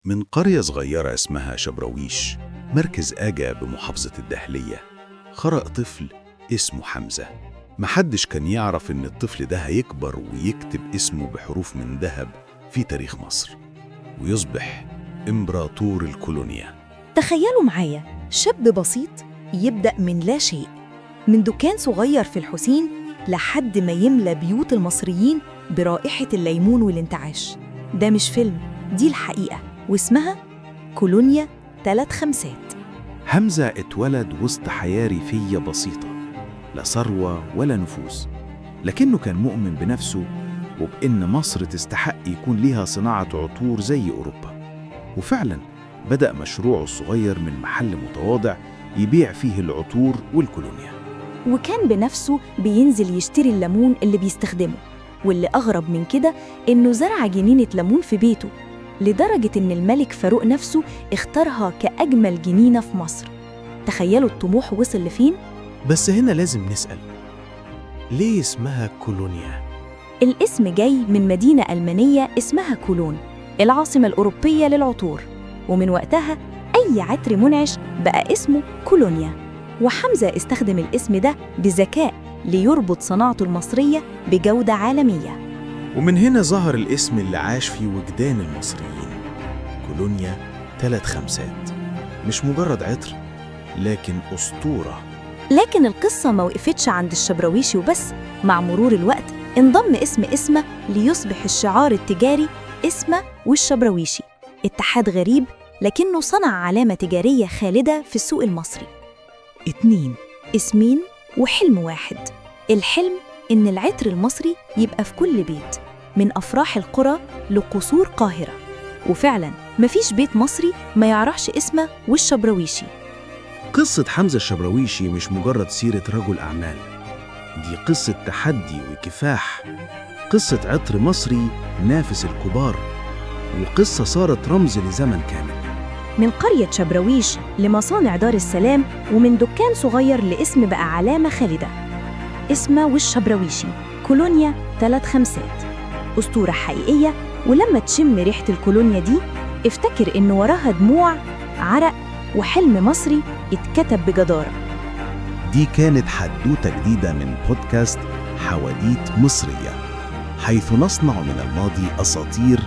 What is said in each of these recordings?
من قرية صغيرة اسمها شبراويش، مركز آجا بمحافظة الدهلية، خرج طفل اسمه حمزة. محدش كان يعرف إن الطفل ده هيكبر ويكتب اسمه بحروف من ذهب في تاريخ مصر، ويصبح إمبراطور الكولونيا. تخيلوا معايا شاب بسيط يبدأ من لا شيء، من دكان صغير في الحسين لحد ما يملى بيوت المصريين برائحة الليمون والانتعاش. ده مش فيلم، دي الحقيقة، واسمها كولونيا 3 خمسات. حمزة اتولد وسط حياة ريفية بسيطة، لا ثروة ولا نفوذ، لكنه كان مؤمن بنفسه وبإن مصر تستحق يكون ليها صناعة عطور زي أوروبا. وفعلاً بدأ مشروعه الصغير من محل متواضع يبيع فيه العطور والكولونيا. وكان بنفسه بينزل يشتري الليمون اللي بيستخدمه، واللي أغرب من كده إنه زرع جنينة ليمون في بيته، لدرجة إن الملك فاروق نفسه اختارها كأجمل جنينة في مصر. تخيلوا الطموح وصل لفين؟ بس هنا لازم نسأل، ليه اسمها كولونيا؟ الاسم جاي من مدينة ألمانية اسمها كولون، العاصمة الأوروبية للعطور، ومن وقتها أي عطر منعش بقى اسمه كولونيا. وحمزة استخدم الاسم ده بذكاء ليربط صناعته المصرية بجودة عالمية. ومن هنا ظهر الاسم اللي عاش في وجدان المصريين، كولونيا 3 خمسات. مش مجرد عطر، لكن أسطورة. لكن القصة ما وقفتش عند الشبراويشي وبس. مع مرور الوقت انضم اسمه ليصبح الشعار التجاري اسمه والشبراويشي. اتحاد غريب لكنه صنع علامة تجارية خالدة في السوق المصري. 2 اسمين وحلم واحد. الحلم إن العطر المصري يبقى في كل بيت، من أفراح القرى لقصور قاهرة. وفعلاً مفيش بيت مصري ما يعرفش اسمه والشبراويشي. قصة حمزة الشبراويشي مش مجرد سيرة رجل أعمال، دي قصة تحدي وكفاح، قصة عطر مصري نافس الكبار، وقصة صارت رمز لزمن كامل. من قرية شبراويش لمصانع دار السلام، ومن دكان صغير لاسم بقى علامة خالدة اسمه والشبراويشي. كولونيا 3 خمسات، أسطورة حقيقية. ولما تشم ريحة الكولونيا دي افتكر إن وراها دموع، عرق، وحلم مصري اتكتب بجدارة. دي كانت حدوتة جديدة من بودكاست حواديت مصرية، حيث نصنع من الماضي أساطير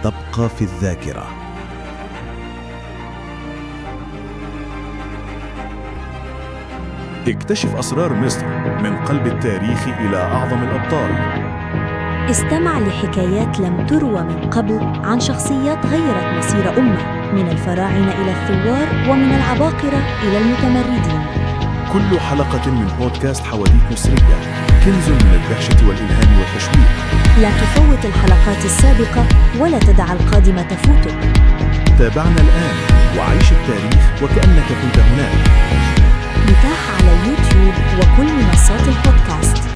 تبقى في الذاكرة. اكتشف أسرار مصر من قلب التاريخ إلى أعظم الأبطال. استمع لحكايات لم تروى من قبل عن شخصيات غيرت مصير أمة، من الفراعنة إلى الثوار، ومن العباقرة إلى المتمردين. كل حلقة من بودكاست حواديت مصرية كنز من الدهشة والإلهام والتشويق. لا تفوت الحلقات السابقة ولا تدع القادمة تفوتك. تابعنا الآن وعيش التاريخ وكأنك كنت هناك. متاح على يوتيوب وكل منصات البودكاست.